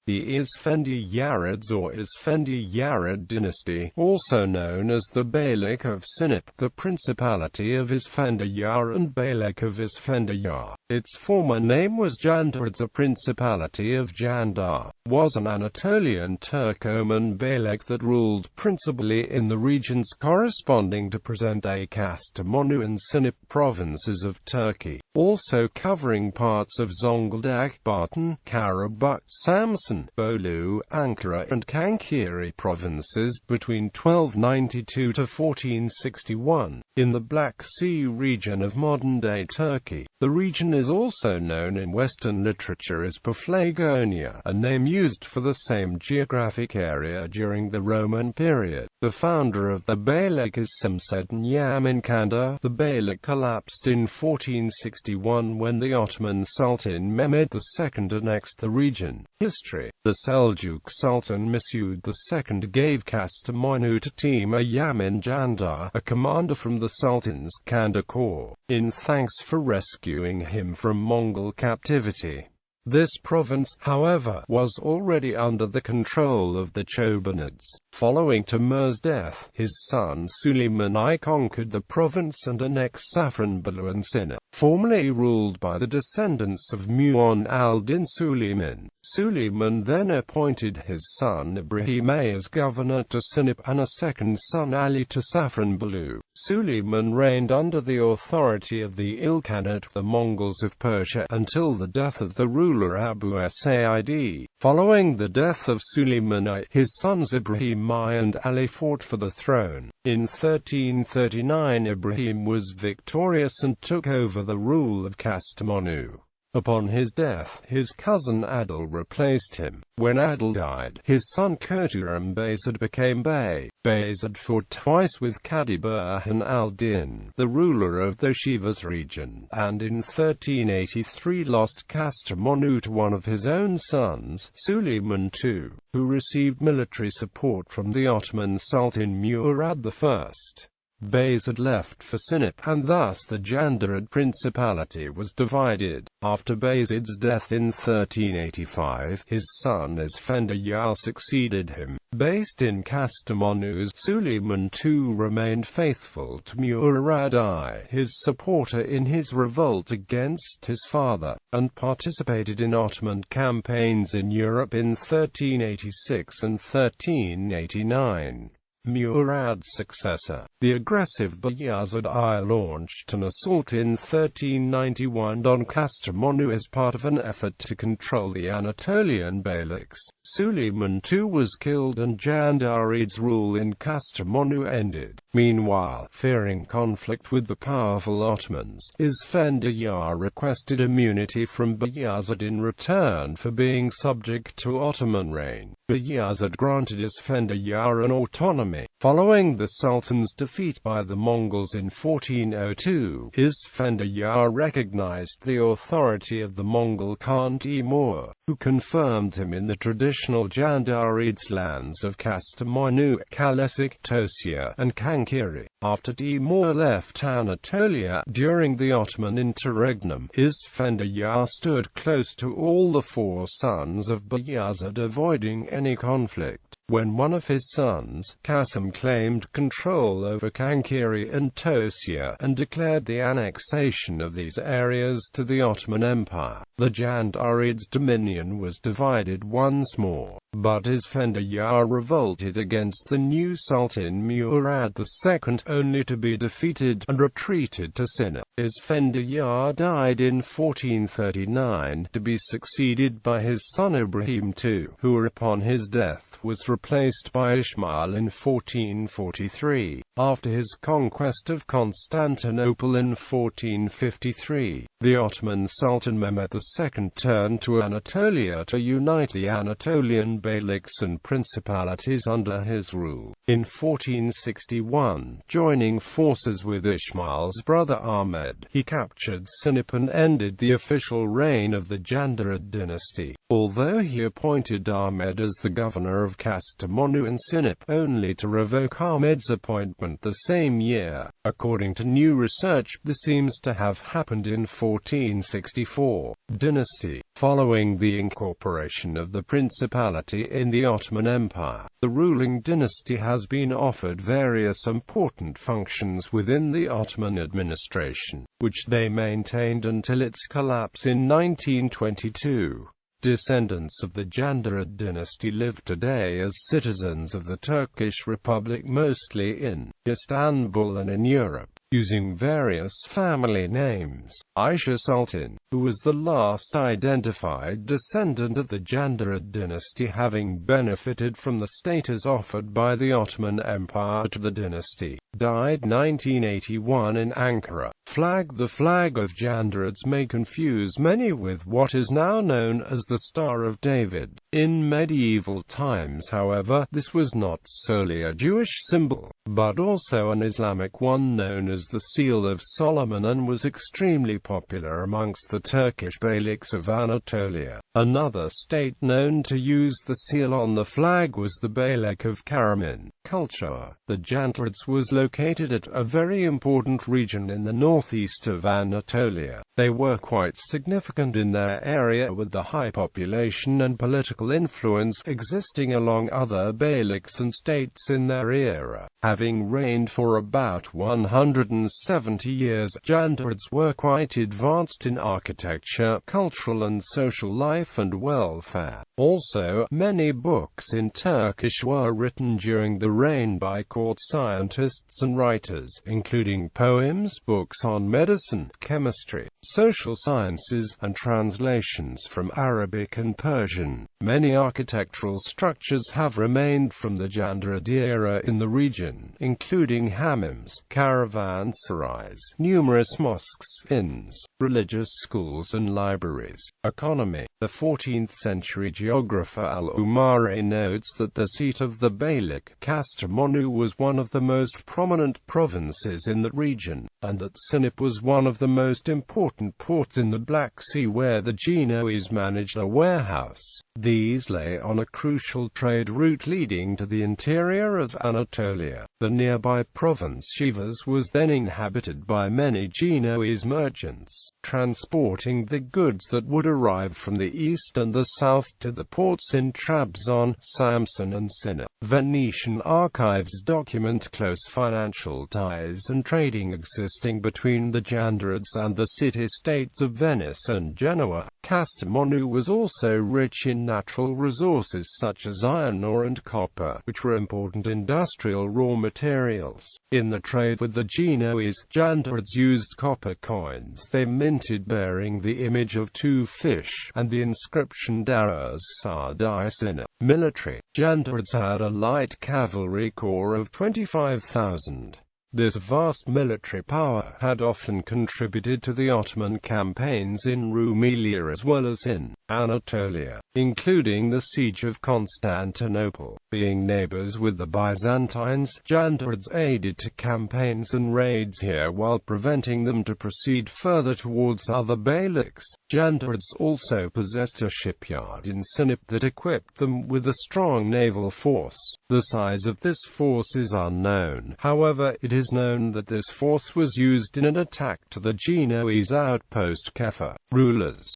The Isfendiyarids or Isfendiyarid dynasty, also known as the Beylik of Sinop, the Principality of Isfendiyar and Beylik of Isfendiyar. Its former name was Jandarids. The Principality of Jandar was an Anatolian Turkoman Beylik that ruled principally in the regions corresponding to present-day Kastamonu and Sinop provinces of Turkey, also covering parts of Zonguldak, Bartın, Karabük, Samsun, Bolu, Ankara and Çankırı provinces between 1292 to 1461, in the Black Sea region of modern-day Turkey. The region is also known in Western literature as Paphlagonia, a name used for the same geographic area during the Roman period. The founder of the Beylik is Şemseddin Yaman Candar. The Beylik collapsed in 1461 when the Ottoman Sultan Mehmed II annexed the region. History. The Seljuk Sultan Mehmed II gave Kastamonu to Yaman Candar, a commander from the Sultan's Candar Corps, in thanks for rescuing him from Mongol captivity. This province, however, was already under the control of the Chobanids. Following Timur's death, his son Suleiman I conquered the province and annexed Bolu and Sinop, formerly ruled by the descendants of Mu'in al-Din Suleiman. Suleiman then appointed his son Ibrahim as governor to Sinop and a second son Ali to Bolu. Suleiman reigned under the authority of the Ilkhanate, the Mongols of Persia, until the death of the ruler Abu Said. Following the death of Suleiman I, his sons Ibrahim I and Ali fought for the throne. In 1339 Ibrahim was victorious and took over the rule of Kastamonu. Upon his death, his cousin Adil replaced him. When Adil died, his son Kurturam Bayezid became Bey. Bayezid fought twice with Qadi Burhan al-Din, the ruler of the Sivas region, and in 1383 lost Kastamonu to one of his own sons, Suleiman II, who received military support from the Ottoman Sultan Murad I. Bayezid left for Sinop, and thus the Jandarid Principality was divided. After Bayezid's death in 1385, his son Isfendiyar succeeded him. Based in Kastamonu, Suleiman II remained faithful to Murad I, his supporter in his revolt against his father, and participated in Ottoman campaigns in Europe in 1386 and 1389. Murad's successor, the aggressive Bayezid I, launched an assault in 1391 on Kastamonu as part of an effort to control the Anatolian Beyliks. Suleiman II was killed and Jandarids' rule in Kastamonu ended. Meanwhile, fearing conflict with the powerful Ottomans, Isfendiyar requested immunity from Bayezid in return for being subject to Ottoman reign. Bayezid granted Isfendiyar an autonomy. Following the Sultan's defeat by the Mongols in 1402, Isfendiyar recognized the authority of the Mongol Khan Timur, who confirmed him in the traditional Jandarids lands of Kastamonu, Kalesik, Tosia, and Çankırı. After Timur left Anatolia during the Ottoman interregnum, Isfendiyar stood close to all the four sons of Bayezid, avoiding any conflict. When one of his sons, Kasım, claimed control over Çankırı and Tosia, and declared the annexation of these areas to the Ottoman Empire, the Jandarids' dominion was divided once more. But Isfendiyar revolted against the new Sultan Murad II, only to be defeated, and retreated to Sinop. Isfendiyar died in 1439, to be succeeded by his son Ibrahim II, who upon his death was replaced by Ismail in 1443. After his conquest of Constantinople in 1453, the Ottoman Sultan Mehmed II turned to Anatolia to unite the Anatolian Beyliks and principalities under his rule. In 1461, joining forces with Ismail's brother Ahmed, he captured Sinop and ended the official reign of the Jandarid dynasty, although he appointed Ahmed as the governor of Kastamonu and Sinop, only to revoke Ahmed's appointment the same year. According to new research, this seems to have happened in 14 1464 dynasty. Following the incorporation of the Principality in the Ottoman Empire, the ruling dynasty has been offered various important functions within the Ottoman administration, which they maintained until its collapse in 1922. Descendants of the Jandarid dynasty live today as citizens of the Turkish Republic, mostly in Istanbul and in Europe, using various family names. Ayşe Sultan, who was the last identified descendant of the Jandarid dynasty, having benefited from the status offered by the Ottoman Empire to the dynasty, died 1981 in Ankara. The flag of Jandarids may confuse many with what is now known as the Star of David. In medieval times, however, this was not solely a Jewish symbol, but also an Islamic one known as the Seal of Solomon, and was extremely popular amongst the Turkish beyliks of Anatolia. Another state known to use the seal on the flag was the Beylik of Karaman. Culture. The Jandarids was located at a very important region in the northeast of Anatolia. They were quite significant in their area, with the high population and political influence existing along other beyliks and states in their era. Having reigned for about 170 years, Jandarids were quite advanced in architecture, cultural and social life, and welfare. Also, many books in Turkish were written during the reign by court scientists and writers, including poems, books on medicine, chemistry, social sciences, and translations from Arabic and Persian. Many architectural structures have remained from the Jandarid era in the region, including hammams, caravanserais, numerous mosques, inns, religious schools and libraries. Economy. The 14th century geographer Al-Umari notes that the seat of the Beylik, Kastamonu, was one of the most prominent provinces in the region, and that Sinop was one of the most important ports in the Black Sea, where the Genoese managed a warehouse. These lay on a crucial trade route leading to the interior of Anatolia. The nearby province Sivas was then inhabited by many Genoese merchants, transporting the goods that would arrive from the east and the south to the ports in Trabzon, Samsun and Sinop. Venetian archives document close financial ties and trading existing between the Jandarids and the city-states of Venice and Genoa. Kastamonu was also rich in natural resources such as iron ore and copper, which were important industrial raw materials. In the trade with the Genoese, Jandarids used copper coins they minted bearing the image of two fish, and the inscription Daras Sardai Sinop. Military. Jandarids had a light cavalry corps of 25,000. This vast military power had often contributed to the Ottoman campaigns in Rumelia as well as in Anatolia, including the siege of Constantinople. Being neighbors with the Byzantines, Jandarids aided to campaigns and raids here while preventing them to proceed further towards other beyliks. Jandarids also possessed a shipyard in Sinop that equipped them with a strong naval force. The size of this force is unknown, however, it is known that this force was used in an attack to the Genoese outpost Kefa. Rulers.